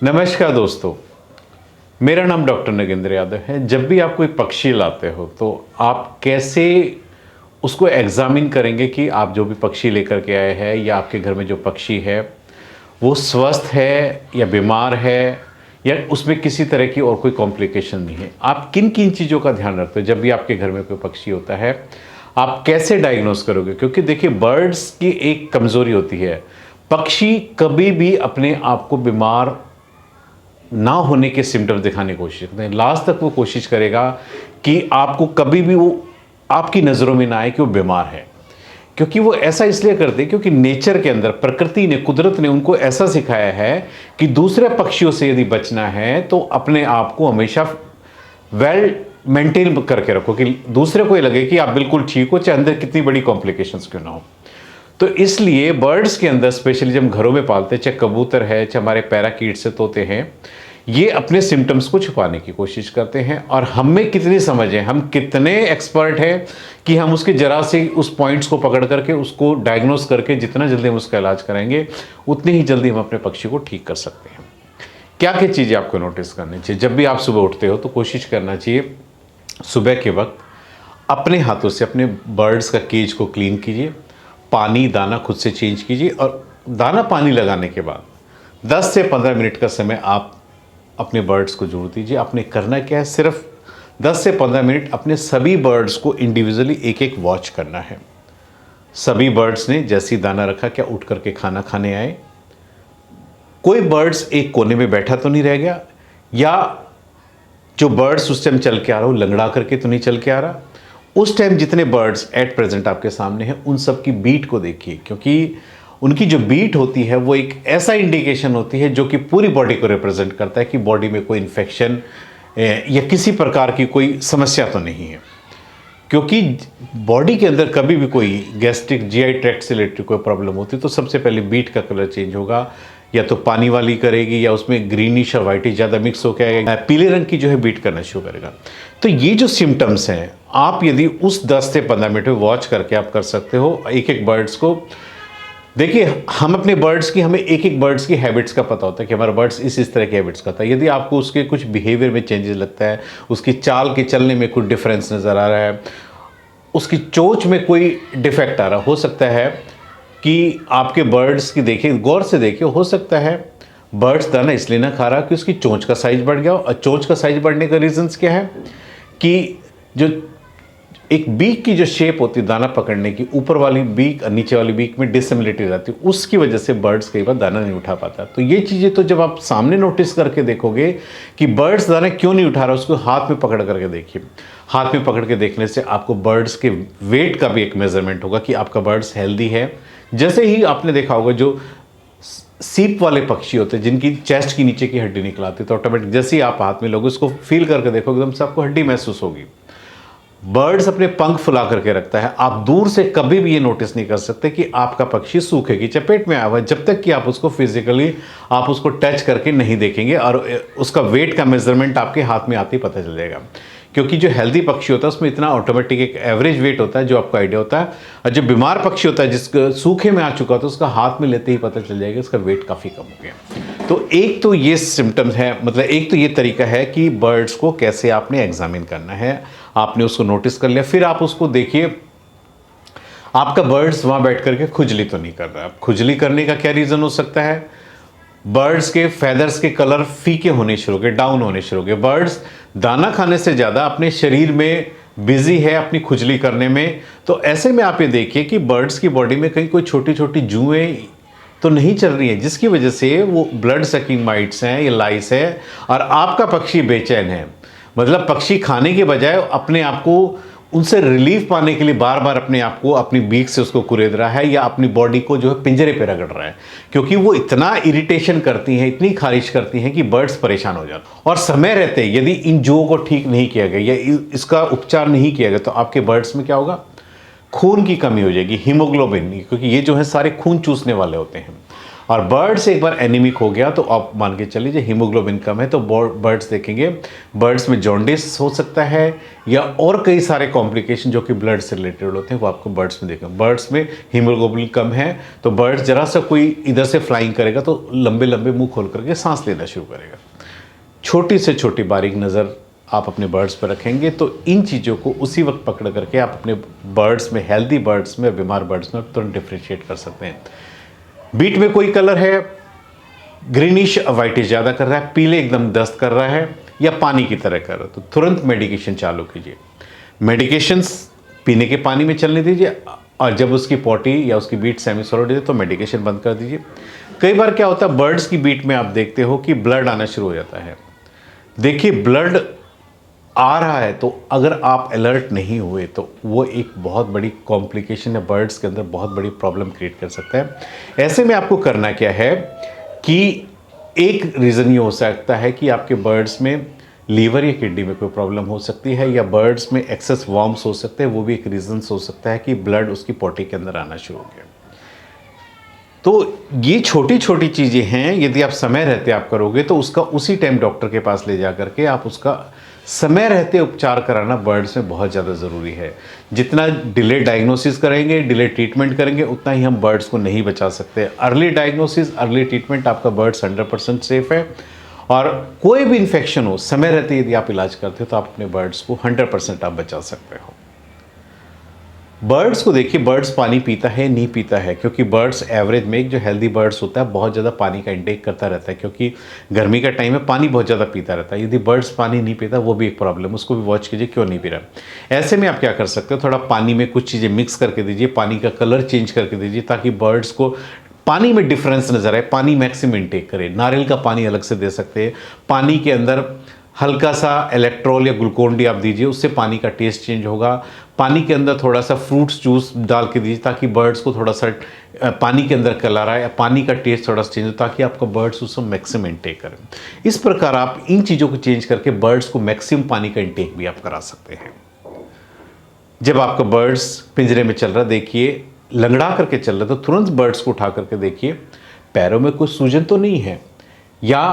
नमस्कार दोस्तों, मेरा नाम डॉक्टर नगेंद्र यादव है। जब भी आप कोई पक्षी लाते हो तो आप कैसे उसको एग्जामिन करेंगे कि आप जो भी पक्षी लेकर के आए हैं या आपके घर में जो पक्षी है वो स्वस्थ है या बीमार है या उसमें किसी तरह की और कोई कॉम्प्लिकेशन नहीं है। आप किन किन चीज़ों का ध्यान रखते हो जब भी आपके घर में कोई पक्षी होता है? आप कैसे डायग्नोस करोगे? क्योंकि देखिए, बर्ड्स की एक कमज़ोरी होती है, पक्षी कभी भी अपने आप को बीमार ना होने के सिम्टम्स दिखाने की कोशिश करते हैं। लास्ट तक वो कोशिश करेगा कि आपको कभी भी वो आपकी नज़रों में ना आए कि वो बीमार है। क्योंकि वो ऐसा इसलिए करते हैं क्योंकि नेचर के अंदर प्रकृति ने, कुदरत ने उनको ऐसा सिखाया है कि दूसरे पक्षियों से यदि बचना है तो अपने आप को हमेशा वेल मेंटेन करके रखो कि दूसरे को ये लगे कि आप बिल्कुल ठीक हो, चाहे अंदर कितनी बड़ी कॉम्प्लिकेशंस क्यों ना हो। तो इसलिए बर्ड्स के अंदर स्पेशली जब हम घरों में पालते हैं, चाहे कबूतर है, चाहे हमारे पैराकीट्स से तोते हैं, ये अपने सिम्टम्स को छुपाने की कोशिश करते हैं। और हम में कितनी समझ है, हम कितने एक्सपर्ट हैं कि हम उसके जरा से उस पॉइंट्स को पकड़ करके उसको डायग्नोस करके जितना जल्दी हम उसका इलाज कराएंगे उतनी ही जल्दी हम अपने पक्षी को ठीक कर सकते हैं। क्या क्या चीज़ें आपको नोटिस करनी चाहिए? जब भी आप सुबह उठते हो तो कोशिश करना चाहिए सुबह के वक्त अपने हाथों से अपने बर्ड्स का केज को क्लीन कीजिए, पानी दाना खुद से चेंज कीजिए और दाना पानी लगाने के बाद 10 से 15 मिनट का समय आप अपने बर्ड्स को जोड़ दीजिए। आपने करना क्या है, सिर्फ 10 से 15 मिनट अपने सभी बर्ड्स को इंडिविजुअली एक एक वॉच करना है। सभी बर्ड्स ने जैसे ही दाना रखा, क्या उठ करके खाना खाने आए? कोई बर्ड्स एक कोने में बैठा तो नहीं रह गया, या जो बर्ड्स उस टाइम चल के आ रहा हो लंगड़ा करके तो नहीं चल के आ रहा? उस टाइम जितने बर्ड्स एट प्रेजेंट आपके सामने हैं उन सब की बीट को देखिए, क्योंकि उनकी जो बीट होती है वो एक ऐसा इंडिकेशन होती है जो कि पूरी बॉडी को रिप्रेजेंट करता है कि बॉडी में कोई इन्फेक्शन या किसी प्रकार की कोई समस्या तो नहीं है। क्योंकि बॉडी के अंदर कभी भी कोई गैस्ट्रिक जीआई ट्रैक्ट से रिलेटेड कोई प्रॉब्लम होती है तो सबसे पहले बीट का कलर चेंज होगा, या तो पानी वाली करेगी या उसमें ग्रीनिश और वाइटिश ज़्यादा मिक्स होकर आएगा, पीले रंग की जो है बीट करना शुरू करेगा। तो ये जो सिम्टम्स हैं, आप यदि उस 10 से 15 मिनट में वॉच करके आप कर सकते हो एक एक बर्ड्स को। देखिए, हम अपने बर्ड्स की, हमें एक एक बर्ड्स की हैबिट्स का पता होता है कि हमारा बर्ड्स इस तरह की हैबिट्स का था। यदि आपको उसके कुछ बिहेवियर में चेंजेस लगता है, उसकी चाल के चलने में कुछ डिफरेंस नज़र आ रहा है, उसकी चोंच में कोई डिफेक्ट आ रहा, हो सकता है कि आपके बर्ड्स की, देखिए गौर से देखिए, हो सकता है बर्ड्स दाना इसलिए ना खा रहा कि उसकी चोंच का साइज बढ़ गया हो। और चोंच का साइज बढ़ने का रीजंस क्या है कि जो एक बीक की जो शेप होती है दाना पकड़ने की, ऊपर वाली बीक और नीचे वाली बीक में डिसिमिलरिटी रहती है, उसकी वजह से बर्ड्स कई बार दाना नहीं उठा पाता। तो ये चीज़ें तो जब आप सामने नोटिस करके देखोगे कि बर्ड्स दाना क्यों नहीं उठा रहा, उसको हाथ में पकड़ करके देखिए। हाथ में पकड़ के देखने से आपको बर्ड्स के वेट का भी एक मेजरमेंट होगा कि आपका बर्ड्स हेल्दी है। जैसे ही आपने देखा होगा जो सीप वाले पक्षी होते हैं जिनकी चेस्ट की नीचे की हड्डी निकल आती है, तो ऑटोमेटिक जैसे ही आप हाथ में लोगे उसको फील करके देखोगे एकदम से आपको हड्डी महसूस होगी। बर्ड्स अपने पंख फुला करके रखता है, आप दूर से कभी भी ये नोटिस नहीं कर सकते कि आपका पक्षी सूखे की चपेट में आया हुआ है जब तक कि आप उसको फिजिकली आप उसको टच करके नहीं देखेंगे और उसका वेट का मेजरमेंट आपके हाथ में आते ही पता चल जाएगा। क्योंकि जो हेल्दी पक्षी होता है उसमें इतना ऑटोमेटिक एक एवरेज वेट होता है जो आपको आइडिया होता है, और जो बीमार पक्षी होता है जिसका सूखे में आ चुका होता है उसका हाथ में लेते ही पता चल जाएगा उसका वेट काफ़ी कम हो गया। तो एक तो ये सिम्टम्स है, मतलब एक तो ये तरीका है कि बर्ड्स को कैसे आपने एग्जामिन करना है। आपने उसको नोटिस कर लिया, फिर आप उसको देखिए आपका बर्ड्स वहाँ बैठ करके खुजली तो नहीं कर रहा है। खुजली करने का क्या रीज़न हो सकता है? बर्ड्स के फेदर्स के कलर फीके होने शुरू हो गए, डाउन होने शुरू हो गए। बर्ड्स दाना खाने से ज़्यादा अपने शरीर में बिजी है अपनी खुजली करने में। तो ऐसे में आप ये देखिए कि बर्ड्स की बॉडी में कहीं कोई छोटी छोटी जुएँ तो नहीं चल रही है जिसकी वजह से वो ब्लड सकिंग माइट्स हैं या लाइस है और आपका पक्षी बेचैन है। मतलब पक्षी खाने के बजाय अपने आप को उनसे रिलीफ पाने के लिए बार बार अपने आप को अपनी बीक से उसको कुरेद रहा है या अपनी बॉडी को जो है पिंजरे पे रगड़ रहा है, क्योंकि वो इतना इरिटेशन करती हैं, इतनी खारिश करती हैं कि बर्ड्स परेशान हो जाते। और समय रहते यदि इन जुओं को ठीक नहीं किया गया या इसका उपचार नहीं किया गया तो आपके बर्ड्स में क्या होगा? खून की कमी हो जाएगी, हीमोग्लोबिन, क्योंकि ये जो है सारे खून चूसने वाले होते हैं। और बर्ड्स एक बार एनीमिक हो गया तो आप मान के चलिए हीमोग्लोबिन कम है तो बर्ड्स देखेंगे, बर्ड्स में जॉन्डिस हो सकता है या और कई सारे कॉम्प्लिकेशन जो कि ब्लड से रिलेटेड होते हैं वो आपको बर्ड्स में देखेंगे। बर्ड्स में हीमोग्लोबिन कम है तो बर्ड्स जरा सा कोई इधर से फ्लाइंग करेगा तो लंबे लंबे मुंह खोल करके सांस लेना शुरू करेगा। छोटी से छोटी बारीक नज़र आप अपने बर्ड्स पर रखेंगे तो इन चीज़ों को उसी वक्त पकड़ करके आप अपने बर्ड्स में, हेल्दी बर्ड्स में, बीमार बर्ड्स में तुरंत डिफ्रेंशिएट कर सकते हैं। बीट में कोई कलर है ग्रीनिश वाइटिश ज़्यादा कर रहा है, पीले एकदम दस्त कर रहा है या पानी की तरह कर रहा है तो तुरंत मेडिकेशन चालू कीजिए। मेडिकेशंस पीने के पानी में चलने दीजिए और जब उसकी पॉटी या उसकी बीट सेमी सॉलिड है तो मेडिकेशन बंद कर दीजिए। कई बार क्या होता है बर्ड्स की बीट में आप देखते हो कि ब्लड आना शुरू हो जाता है। देखिए ब्लड आ रहा है तो अगर आप अलर्ट नहीं हुए तो वो एक बहुत बड़ी कॉम्प्लिकेशन है, बर्ड्स के अंदर बहुत बड़ी प्रॉब्लम क्रिएट कर सकता है। ऐसे में आपको करना क्या है कि एक रीज़न ये हो सकता है कि आपके बर्ड्स में लीवर या किडनी में कोई प्रॉब्लम हो सकती है या बर्ड्स में एक्सेस वॉर्म्स हो सकते हैं, वो भी एक रीज़न हो सकता है कि ब्लड उसकी पॉटी के अंदर आना शुरू हो गया। तो ये छोटी छोटी चीज़ें हैं, यदि आप समय रहते आप करोगे तो उसका उसी टाइम डॉक्टर के पास ले जा करके आप उसका समय रहते उपचार कराना बर्ड्स में बहुत ज़्यादा ज़रूरी है। जितना डिले डायग्नोसिस करेंगे, डिले ट्रीटमेंट करेंगे, उतना ही हम बर्ड्स को नहीं बचा सकते। अर्ली डायग्नोसिस, अर्ली ट्रीटमेंट, आपका बर्ड्स 100% सेफ है। और कोई भी इन्फेक्शन हो समय रहते यदि आप इलाज करते हो तो आप अपने बर्ड्स को 100% आप बचा सकते हो। बर्ड्स को देखिए, बर्ड्स पानी पीता है नहीं पीता है, क्योंकि बर्ड्स एवरेज में एक जो हेल्दी बर्ड्स होता है बहुत ज़्यादा पानी का इंटेक करता रहता है, क्योंकि गर्मी का टाइम है, पानी बहुत ज़्यादा पीता रहता है। यदि बर्ड्स पानी नहीं पीता वो भी एक प्रॉब्लम, उसको भी वॉच कीजिए क्यों नहीं पी रहा। ऐसे में आप क्या कर सकते हो, थोड़ा पानी में कुछ चीज़ें मिक्स करके दीजिए, पानी का कलर चेंज करके दीजिए ताकि बर्ड्स को पानी में डिफरेंस नजर आए, पानी मैक्सिमम इंटेक करे। नारियल का पानी अलग से दे सकते हैं, पानी के अंदर हल्का सा इलेक्ट्रॉल या ग्लूकोन डी आप दीजिए, उससे पानी का टेस्ट चेंज होगा। पानी के अंदर थोड़ा सा फ्रूट्स जूस डाल के दीजिए ताकि बर्ड्स को थोड़ा सा पानी के अंदर कलर आए, पानी का टेस्ट थोड़ा सा चेंज हो ताकि आपका बर्ड्स उसको मैक्सिमम इंटेक करें। इस प्रकार आप इन चीज़ों को चेंज करके बर्ड्स को मैक्सिमम पानी का इंटेक भी आप करा सकते हैं। जब आपका बर्ड्स पिंजरे में चल रहा, देखिए लंगड़ा करके चल रहा, तो तुरंत बर्ड्स को उठा करके देखिए पैरों में कोई सूजन तो नहीं है या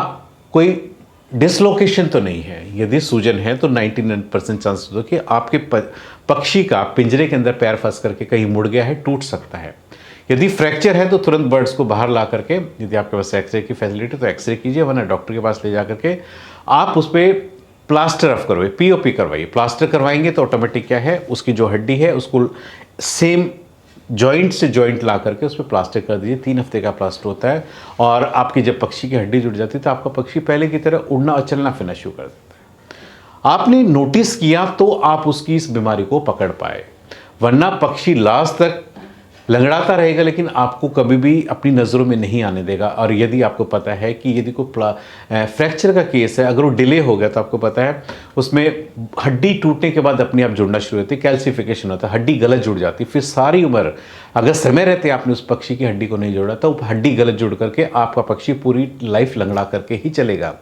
कोई डिसलोकेशन तो नहीं है। यदि सूजन है तो 99% चांसेस हो कि आपके पक्षी का पिंजरे के अंदर पैर फंस करके कहीं मुड़ गया है, टूट सकता है। यदि फ्रैक्चर है तो तुरंत बर्ड्स को बाहर ला करके, यदि आपके पास एक्सरे की फैसिलिटी तो एक्सरे कीजिए, वरना डॉक्टर के पास ले जा करके आप उस पर प्लास्टर ऑफ करवाइए, पीओपी करवाइए। प्लास्टर करवाएंगे तो ऑटोमेटिक क्या है, उसकी जो हड्डी है उसको सेम जॉइंट से जॉइंट ला करके उस पर प्लास्टर कर दीजिए। 3 हफ्ते का प्लास्टर होता है और आपकी जब पक्षी की हड्डी जुड़ जाती है तो आपका पक्षी पहले की तरह उड़ना और चलना फिरना शुरू कर देता है। आपने नोटिस किया तो आप उसकी इस बीमारी को पकड़ पाए, वरना पक्षी लास्ट तक लंगड़ाता रहेगा लेकिन आपको कभी भी अपनी नज़रों में नहीं आने देगा। और यदि आपको पता है कि यदि कोई फ्रैक्चर का केस है, अगर वो डिले हो गया तो आपको पता है उसमें हड्डी टूटने के बाद अपने आप जुड़ना शुरू होती है, कैल्सिफिकेशन होता है, हड्डी गलत जुड़ जाती है। फिर सारी उम्र अगर समय रहते आपने उस पक्षी की हड्डी को नहीं जोड़ा तो हड्डी गलत जुड़ करके आपका पक्षी पूरी लाइफ लंगड़ा करके ही चलेगा।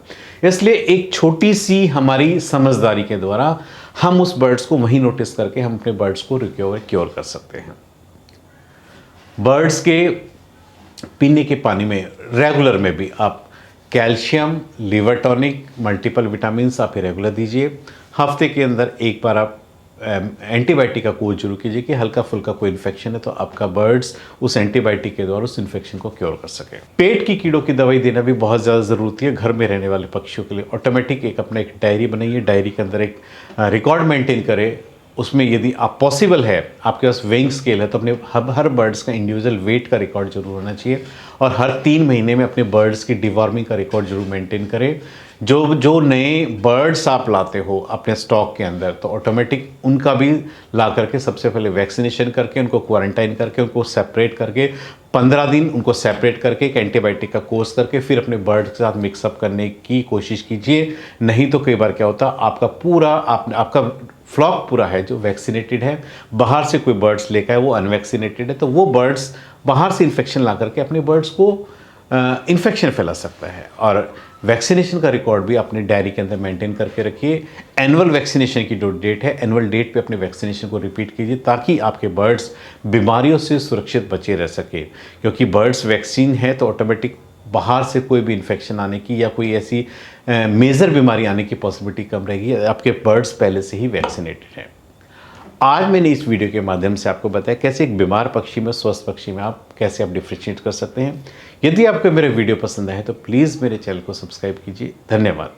इसलिए एक छोटी सी हमारी समझदारी के द्वारा हम उस बर्ड्स को वहीं नोटिस करके हम अपने बर्ड्स को क्योर कर सकते हैं। बर्ड्स के पीने के पानी में रेगुलर में भी आप calcium, liver tonic, multiple vitamins आप रेगुलर दीजिए। हफ्ते के अंदर एक बार आप एंटीबायोटिक का कोर्स जरूर कीजिए कि हल्का फुल्का कोई इन्फेक्शन है तो आपका बर्ड्स उस एंटीबायोटिक के द्वारा उस इन्फेक्शन को क्योर कर सके। पेट की कीड़ों की दवाई देना भी बहुत ज़्यादा ज़रूरती है घर में रहने वाले पक्षियों के लिए। ऑटोमेटिक अपना एक डायरी बनाइए, डायरी के अंदर एक रिकॉर्ड मेंटेन करें। उसमें यदि आप पॉसिबल है, आपके पास वेइंग स्केल है तो अपने हर बर्ड्स का इंडिविजुअल वेट का रिकॉर्ड जरूर होना चाहिए और हर 3 महीने में अपने बर्ड्स की डिवॉर्मिंग का रिकॉर्ड जरूर मेंटेन करें। जो नए बर्ड्स आप लाते हो अपने स्टॉक के अंदर तो ऑटोमेटिक उनका भी ला करके सबसे पहले वैक्सीनेशन करके उनको क्वारंटाइन करके उनको सेपरेट करके 15 दिन उनको सेपरेट करके एक एंटीबायोटिक का कोर्स करके फिर अपने बर्ड्स के साथ मिक्सअप करने की कोशिश कीजिए। नहीं तो कई बार क्या होता है आपका पूरा आपका फ्लॉक पूरा है जो वैक्सीनेटेड है, बाहर से कोई बर्ड्स लेकर आए वो अनवैक्सीनेटेड है तो वो बर्ड्स बाहर से इन्फेक्शन ला करके अपने बर्ड्स को इन्फेक्शन फैला सकता है। और वैक्सीनेशन का रिकॉर्ड भी अपने डायरी के अंदर मेंटेन करके रखिए। एनुअल वैक्सीनेशन की जो डेट है, एनुअल डेट पे अपने वैक्सीनेशन को रिपीट कीजिए ताकि आपके बर्ड्स बीमारियों से सुरक्षित बचे रह सके, क्योंकि बर्ड्स वैक्सीन है तो ऑटोमेटिक बाहर से कोई भी इन्फेक्शन आने की या कोई ऐसी मेजर बीमारी आने की पॉसिबिलिटी कम रहेगी, आपके बर्ड्स पहले से ही वैक्सीनेटेड हैं। आज मैंने इस वीडियो के माध्यम से आपको बताया कैसे एक बीमार पक्षी में, स्वस्थ पक्षी में कैसे आप डिफ्रेंशिएट कर सकते हैं। यदि आपको मेरे वीडियो पसंद आए तो प्लीज़ मेरे चैनल को सब्सक्राइब कीजिए। धन्यवाद।